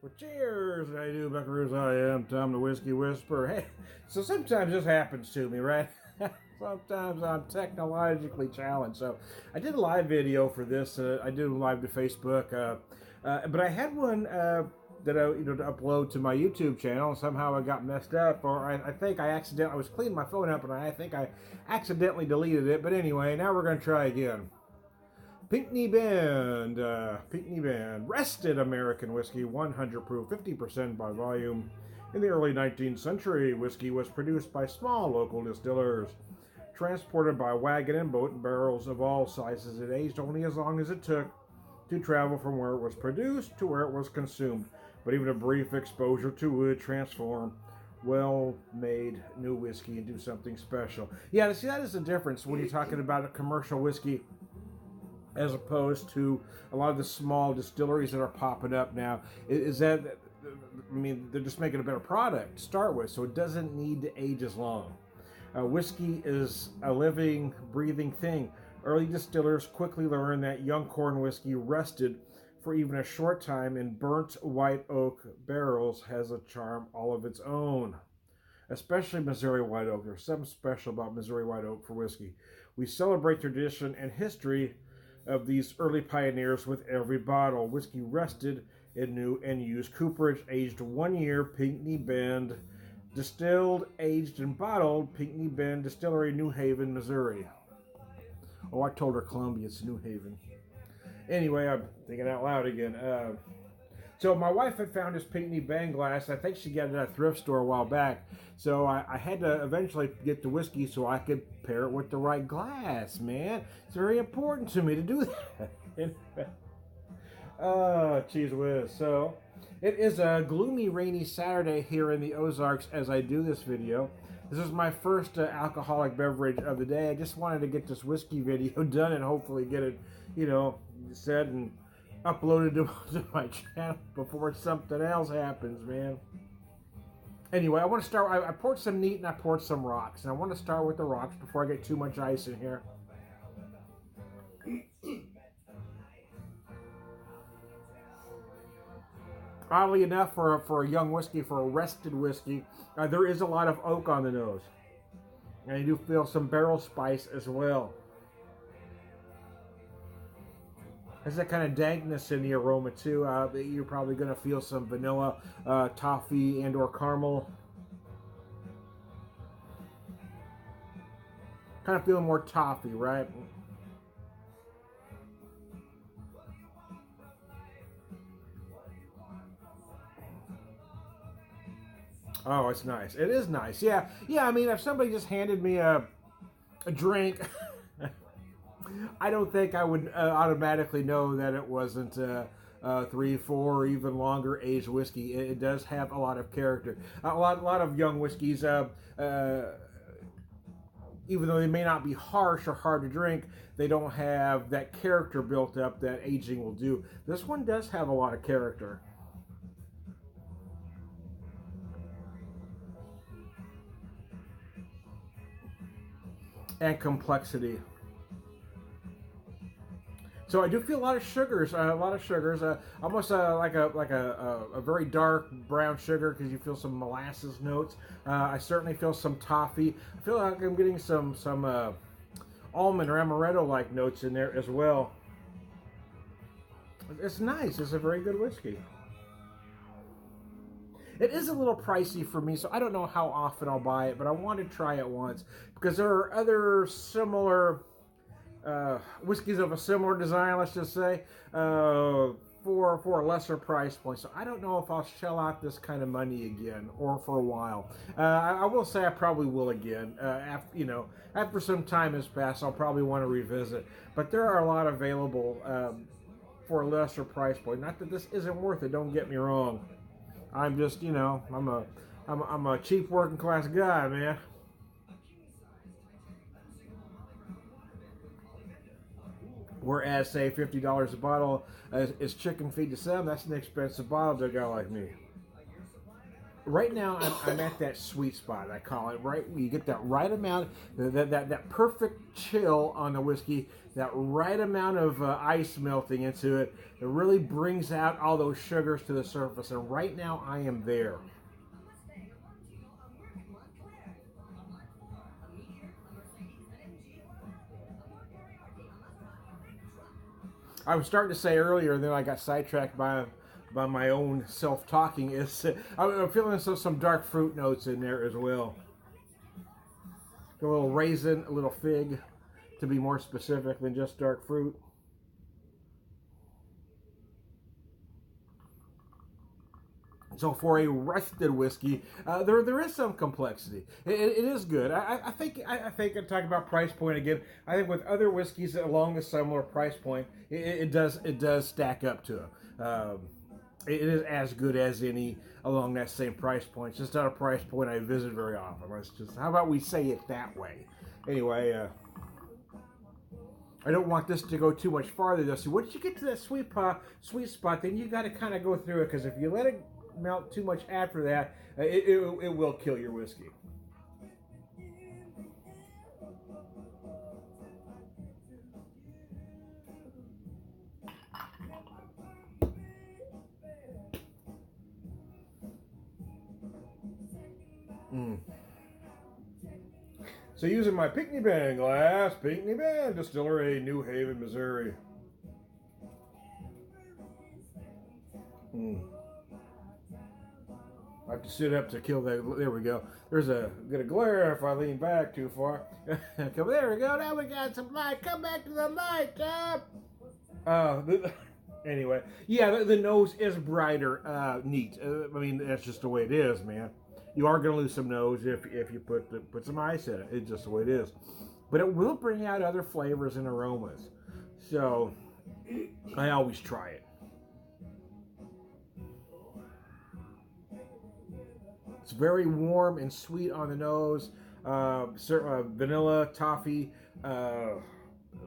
Well, cheers! How you do, buckaroos? I am Tom the Whiskey Whisperer. Hey, so sometimes this happens to me, right? Sometimes I'm technologically challenged. So I did a live video for this. I did a live to Facebook, but I had one that I to upload to my YouTube channel. Somehow I got messed up, or I think I was cleaning my phone up, and I think I accidentally deleted it. But anyway, now we're going to try again. Pinckney Band, rested American whiskey, 100 proof, 50% by volume. In the early 19th century, whiskey was produced by small local distillers, transported by wagon and boat in barrels of all sizes. It aged only as long as it took to travel from where it was produced to where it was consumed, but even a brief exposure to would transform well-made new whiskey into something special. Yeah, see, that is the difference when you're talking about a commercial whiskey as opposed to a lot of the small distilleries that are popping up now. Is that, I mean, they're just making a better product to start with, so it doesn't need to age as long. Whiskey is a living, breathing thing. Early distillers quickly learned that young corn whiskey rested for even a short time in burnt white oak barrels has a charm all of its own. Especially Missouri white oak. There's something special about Missouri white oak for whiskey. We celebrate tradition and history of these early pioneers with every bottle. Whiskey rested in new and used cooperage, aged 1 year, Pinckney Bend, distilled, aged, and bottled, Pinckney Bend Distillery, New Haven, Missouri. Oh, I told her Columbia, it's New Haven. Anyway, I'm thinking out loud again. So my wife had found this Pinckney Bend glass. I think she got it at a thrift store a while back. So I had to eventually get the whiskey so I could pair it with the right glass, man. It's very important to me to do that. Oh, geez whiz. So it is a gloomy, rainy Saturday here in the Ozarks as I do this video. This is my first alcoholic beverage of the day. I just wanted to get this whiskey video done and hopefully get it, said and uploaded to my channel before something else happens, man. Anyway, I want to start. I poured some neat and I poured some rocks, and I want to start with the rocks before I get too much ice in here. Oddly enough, for a young whiskey, for a rested whiskey, there is a lot of oak on the nose, and you do feel some barrel spice as well. There's that kind of dankness in the aroma too. You're probably going to feel some vanilla, toffee, and or caramel. Kind of feeling more toffee, right? Oh, it's nice. It is nice. Yeah. I mean, if somebody just handed me a drink, I don't think I would automatically know that it wasn't 3, 4, or even longer aged whiskey. It does have a lot of character. A lot of young whiskeys, even though they may not be harsh or hard to drink, they don't have that character built up that aging will do. This one does have a lot of character. And complexity. So I do feel a lot of sugars, almost like a very dark brown sugar because you feel some molasses notes. I certainly feel some toffee. I feel like I'm getting some almond or amaretto-like notes in there as well. It's nice. It's a very good whiskey. It is a little pricey for me, so I don't know how often I'll buy it, but I want to try it once because there are other similar whiskeys of a similar design, let's just say, for a lesser price point. So I don't know if I'll shell out this kind of money again or for a while. I will say I probably will again. After some time has passed, I'll probably want to revisit. But there are a lot available for a lesser price point. Not that this isn't worth it. Don't get me wrong. I'm just, I'm a cheap working class guy, man. Whereas, say, $50 a bottle is chicken feed to some. That's an expensive bottle to a guy like me. Right now, I'm at that sweet spot, I call it. Right, you get that right amount, that perfect chill on the whiskey that right amount of ice melting into it. It really brings out all those sugars to the surface. And right now I am there. I was starting to say earlier, and then I got sidetracked by my own self-talking. Is I'm feeling some dark fruit notes in there as well. A little raisin, a little fig, to be more specific than just dark fruit. So for a rusted whiskey, there is some complexity. It is good. I think I'm talking about price point again. I think with other whiskeys along the similar price point, it does stack up to it. It is as good as any along that same price point. It's just not a price point I visit very often. Let's just, how about we say it that way? Anyway, I don't want this to go too much farther though. So once you get to that sweet spot, then you got to kind of go through it, because if you let it melt too much after that, it will kill your whiskey. So using my Pinckney Band glass, Pinckney Band Distillery, New Haven, Missouri. I have to sit up to kill that. There we go. There's a glare if I lean back too far. Come, there we go. Now we got some light. Come back to the light, Tom. Anyway, yeah, the nose is brighter. Neat. I mean, that's just the way it is, man. You are going to lose some nose if you put some ice in it. It's just the way it is. But it will bring out other flavors and aromas. So I always try it. It's very warm and sweet on the nose. Vanilla, toffee,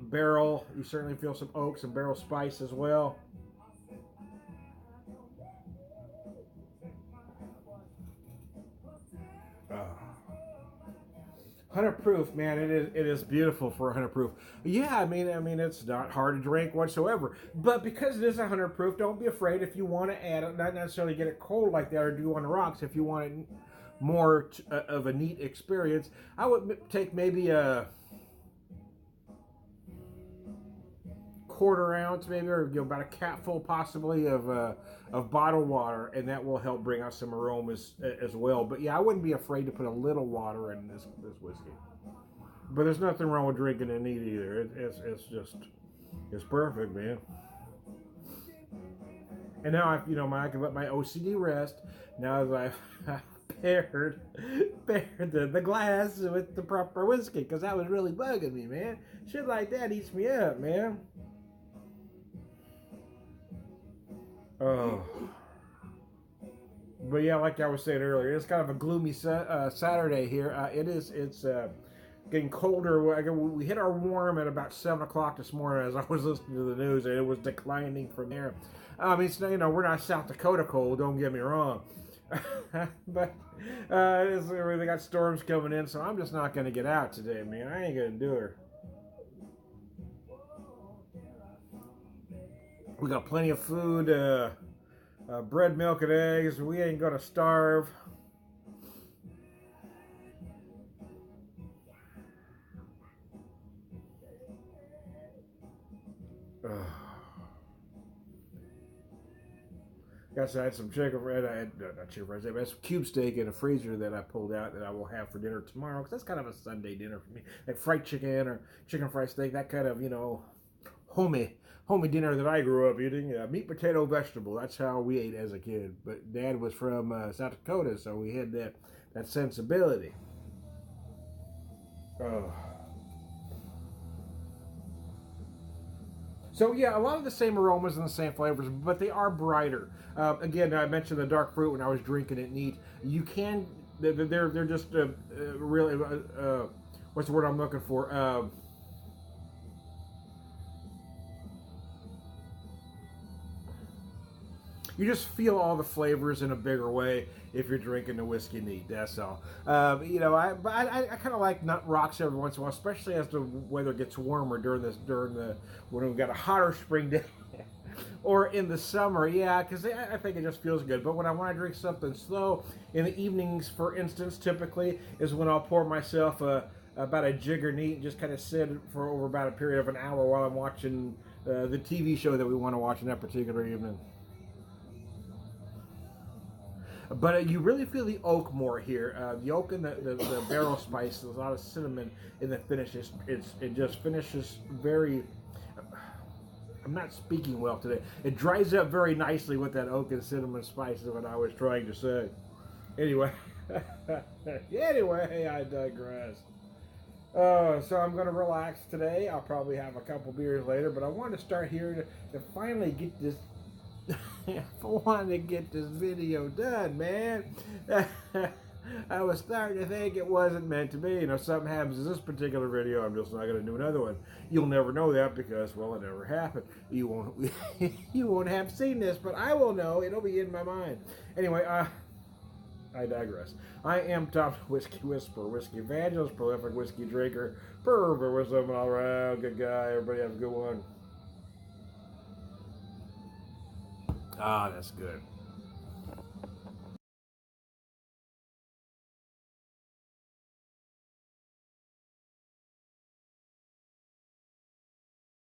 barrel. You certainly feel some oak, some barrel spice as well. Uh, 100 proof, man. It is beautiful for 100 proof. Yeah, I mean it's not hard to drink whatsoever. But because it is 100 proof, don't be afraid if you want to add it. Not necessarily get it cold like that or do on the rocks. If you want it more of a neat experience, I would take maybe a quarter ounce, maybe, or about a capful possibly of bottled water, and that will help bring out some aromas as well. But yeah, I wouldn't be afraid to put a little water in this whiskey. But there's nothing wrong with drinking it neat either. It's perfect, man. And now I can let my OCD rest now that I've paired the glass with the proper whiskey, because that was really bugging me, man. Shit like that eats me up, man. Oh. But yeah, like I was saying earlier, it's kind of a gloomy Saturday here. It's getting colder. We hit our warm at about 7 o'clock this morning as I was listening to the news, and it was declining from there. It's, we're not South Dakota cold, don't get me wrong. But they got storms coming in, so I'm just not going to get out today, man. I ain't going to do it. We got plenty of food, bread, milk, and eggs. We ain't going to starve. Guess I had some chicken fried. Not chicken fried. I had some cube steak in a freezer that I pulled out that I will have for dinner tomorrow. Because that's kind of a Sunday dinner for me. Like fried chicken or chicken fried steak. That kind of, homey dinner that I grew up eating. Meat, potato, vegetable. That's how we ate as a kid. But Dad was from South Dakota, so we had that sensibility. Oh. So yeah, a lot of the same aromas and the same flavors, but they are brighter. Again, I mentioned the dark fruit when I was drinking it neat. You can, they're just really, what's the word I'm looking for? you just feel all the flavors in a bigger way if you're drinking the whiskey neat. That's all. You know, I kind of like nut rocks every once in a while, especially as the weather gets warmer during the when we've got a hotter spring day. Or in the summer, yeah, because I think it just feels good. But when I want to drink something slow, in the evenings, for instance, typically is when I'll pour myself about a jigger neat and just kind of sit for over about a period of an hour while I'm watching the TV show that we want to watch in that particular evening. But you really feel the oak more here. The oak and the barrel spice, there's a lot of cinnamon in the finish. It just finishes very... I'm not speaking well today. It dries up very nicely with that oak and cinnamon spice is what I was trying to say. Anyway, anyway, I digress. So I'm going to relax today. I'll probably have a couple beers later, but I want to start here to finally get this. I want to get this video done, man. I was starting to think it wasn't meant to be. You know, something happens in this particular video, I'm just not going to do another one. You'll never know that because, well, it never happened. You won't, you won't have seen this, but I will know. It'll be in my mind. Anyway, I digress. I am Tom the Whiskey Whisperer, whiskey evangelist, prolific whiskey drinker, pervert wisdom all around, good guy. Everybody have a good one. Ah, that's good.